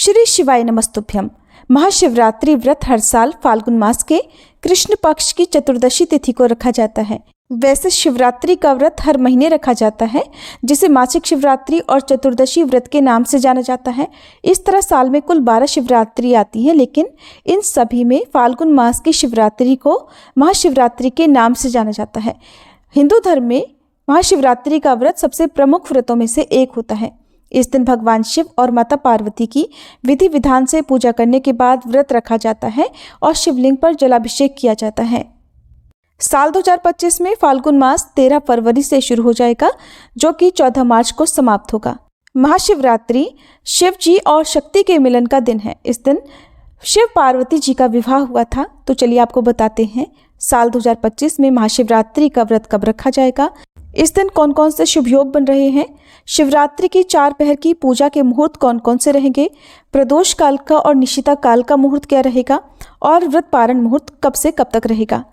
श्री शिवाय नमस्तुभ्यम। महाशिवरात्रि व्रत हर साल फाल्गुन मास के कृष्ण पक्ष की चतुर्दशी तिथि को रखा जाता है। वैसे शिवरात्रि का व्रत हर महीने रखा जाता है, जिसे मासिक शिवरात्रि और चतुर्दशी व्रत के नाम से जाना जाता है। इस तरह साल में कुल 12 शिवरात्रि आती हैं, लेकिन इन सभी में फाल्गुन मास की शिवरात्रि को महाशिवरात्रि के नाम से जाना जाता है। हिंदू धर्म में महाशिवरात्रि का व्रत सबसे प्रमुख व्रतों में से एक होता है। इस दिन भगवान शिव और माता पार्वती की विधि विधान से पूजा करने के बाद व्रत रखा जाता है और शिवलिंग पर जलाभिषेक किया जाता है। साल 2025 में फाल्गुन मास 13 फरवरी से शुरू हो जाएगा, जो कि 14 मार्च को समाप्त होगा। महाशिवरात्रि शिव जी और शक्ति के मिलन का दिन है। इस दिन शिव पार्वती जी का विवाह हुआ था। तो चलिए आपको बताते हैं साल 2025 में महाशिवरात्रि का व्रत कब रखा जाएगा, इस दिन कौन कौन से शुभ योग बन रहे हैं, शिवरात्रि की 4 पहर की पूजा के मुहूर्त कौन कौन से रहेंगे, प्रदोष काल का और निशिता काल का मुहूर्त क्या रहेगा और व्रत पारण मुहूर्त कब से कब तक रहेगा।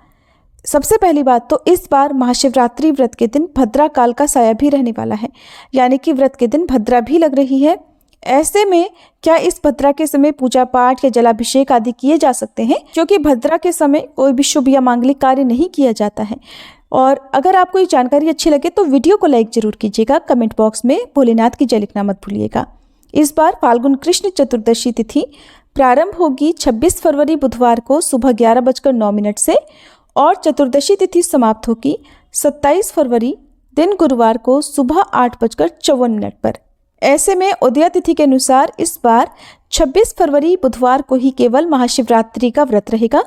सबसे पहली बात तो इस बार महाशिवरात्रि व्रत के दिन भद्रा काल का साया भी रहने वाला है, यानी कि व्रत के दिन भद्रा भी लग रही है। ऐसे में क्या इस भद्रा के समय पूजा पाठ या जलाभिषेक आदि किए जा सकते हैं, क्योंकि भद्रा के समय कोई भी शुभ या मांगलिक कार्य नहीं किया जाता है। और अगर आपको ये जानकारी अच्छी लगे तो वीडियो को लाइक जरूर कीजिएगा। कमेंट बॉक्स में भोलेनाथ की जय लिखना मत भूलिएगा। इस बार फाल्गुन कृष्ण चतुर्दशी तिथि प्रारंभ होगी 26 फरवरी बुधवार को सुबह 11:09 से और चतुर्दशी तिथि समाप्त होगी 27 फरवरी दिन गुरुवार को सुबह 8:54 पर। ऐसे में उदया तिथि के अनुसार इस बार 26 फरवरी बुधवार को ही केवल महाशिवरात्रि का व्रत रहेगा।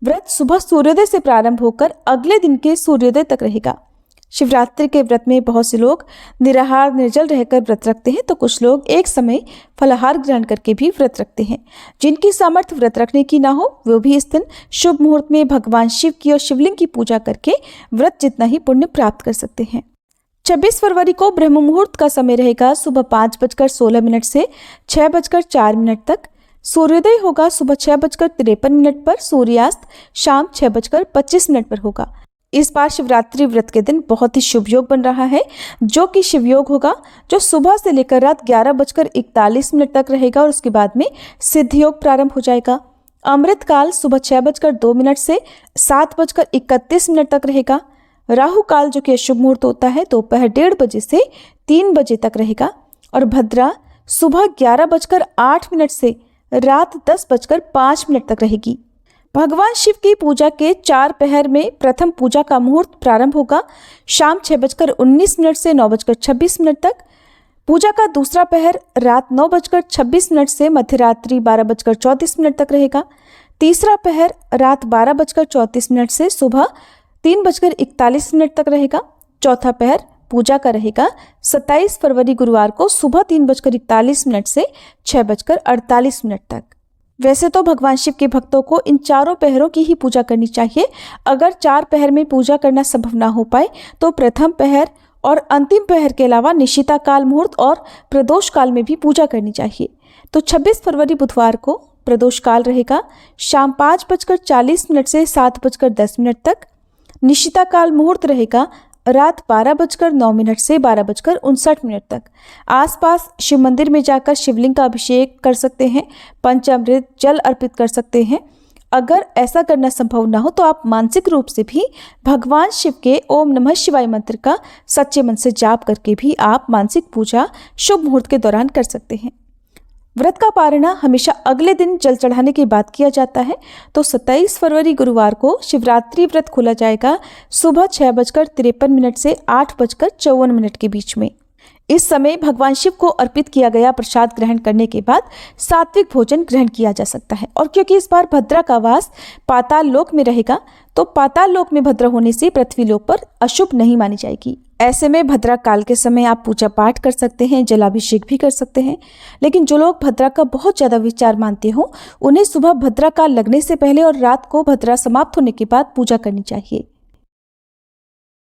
व्रत सुबह सूर्योदय से प्रारंभ होकर अगले दिन के सूर्योदय तक रहेगा। शिवरात्रि के व्रत में बहुत से लोग निराहार निर्जल रहकर व्रत रखते हैं, तो कुछ लोग एक समय फलाहार ग्रहण करके भी व्रत रखते हैं। जिनकी सामर्थ्य व्रत रखने की ना हो, वो भी इस दिन शुभ मुहूर्त में भगवान शिव की और शिवलिंग की पूजा करके व्रत जितना ही पुण्य प्राप्त कर सकते हैं। 26 फरवरी को ब्रह्म मुहूर्त का समय रहेगा सुबह 5:16 से 6:04 तक। सूर्योदय होगा सुबह 6:53 पर, सूर्यास्त शाम 6:25 पर होगा। इस बार शिवरात्रि व्रत के दिन बहुत ही शुभ योग बन रहा है, जो कि शिव योग होगा, जो सुबह से लेकर रात 11:41 तक रहेगा और उसके बाद में सिद्ध योग प्रारंभ हो जाएगा। अमृत काल सुबह 6:02 से 7:31 तक रहेगा। राहु काल जो कि अशुभ मुहूर्त होता है दोपहर 1:30 से 3 बजे तक रहेगा और भद्रा सुबह 11:08 से रात 10:05 तक रहेगी। भगवान शिव की पूजा के 4 पहर में प्रथम पूजा का मुहूर्त प्रारंभ होगा शाम 6:19 से 9:26 तक। पूजा का दूसरा पहर रात 9:26 से मध्यरात्रि 12:34 तक रहेगा। तीसरा पहर रात 12:34 से सुबह 3:41 तक रहेगा। चौथा पहर पूजा का रहेगा 27 फरवरी गुरुवार को सुबह 3:41 से 6:48 तक। वैसे तो भगवान शिव के भक्तों को इन चारों पहरों की ही पूजा करनी चाहिए। अगर 4 पहर में पूजा करना संभव ना हो पाए तो प्रथम पहर और अंतिम पहर के अलावा निशिता काल मुहूर्त और प्रदोष काल में भी पूजा करनी चाहिए। तो 26 फरवरी बुधवार को प्रदोष काल रहेगा शाम 5:40 से 7:10 तक। निशिता काल मुहूर्त रहेगा रात 12:09 से 12:59 तक। आसपास शिव मंदिर में जाकर शिवलिंग का अभिषेक कर सकते हैं, पंचामृत जल अर्पित कर सकते हैं। अगर ऐसा करना संभव ना हो तो आप मानसिक रूप से भी भगवान शिव के ओम नमः शिवाय मंत्र का सच्चे मन से जाप करके भी आप मानसिक पूजा शुभ मुहूर्त के दौरान कर सकते हैं। व्रत का पारणा हमेशा अगले दिन जल चढ़ाने के बाद किया जाता है। तो 27 फरवरी गुरुवार को शिवरात्रि व्रत खोला जाएगा सुबह 6:53 से 8:54 के बीच में। इस समय भगवान शिव को अर्पित किया गया प्रसाद ग्रहण करने के बाद सात्विक भोजन ग्रहण किया जा सकता है। और क्योंकि इस बार भद्रा का वास पाताल लोक में रहेगा, तो पाताल लोक में भद्रा होने से पृथ्वी लोक पर अशुभ नहीं मानी जाएगी। ऐसे में भद्रा काल के समय आप पूजा पाठ कर सकते हैं, जलाभिषेक भी कर सकते हैं। लेकिन जो लोग भद्रा का बहुत ज़्यादा विचार मानते हो, उन्हें सुबह भद्रा काल लगने से पहले और रात को भद्रा समाप्त होने के बाद पूजा करनी चाहिए।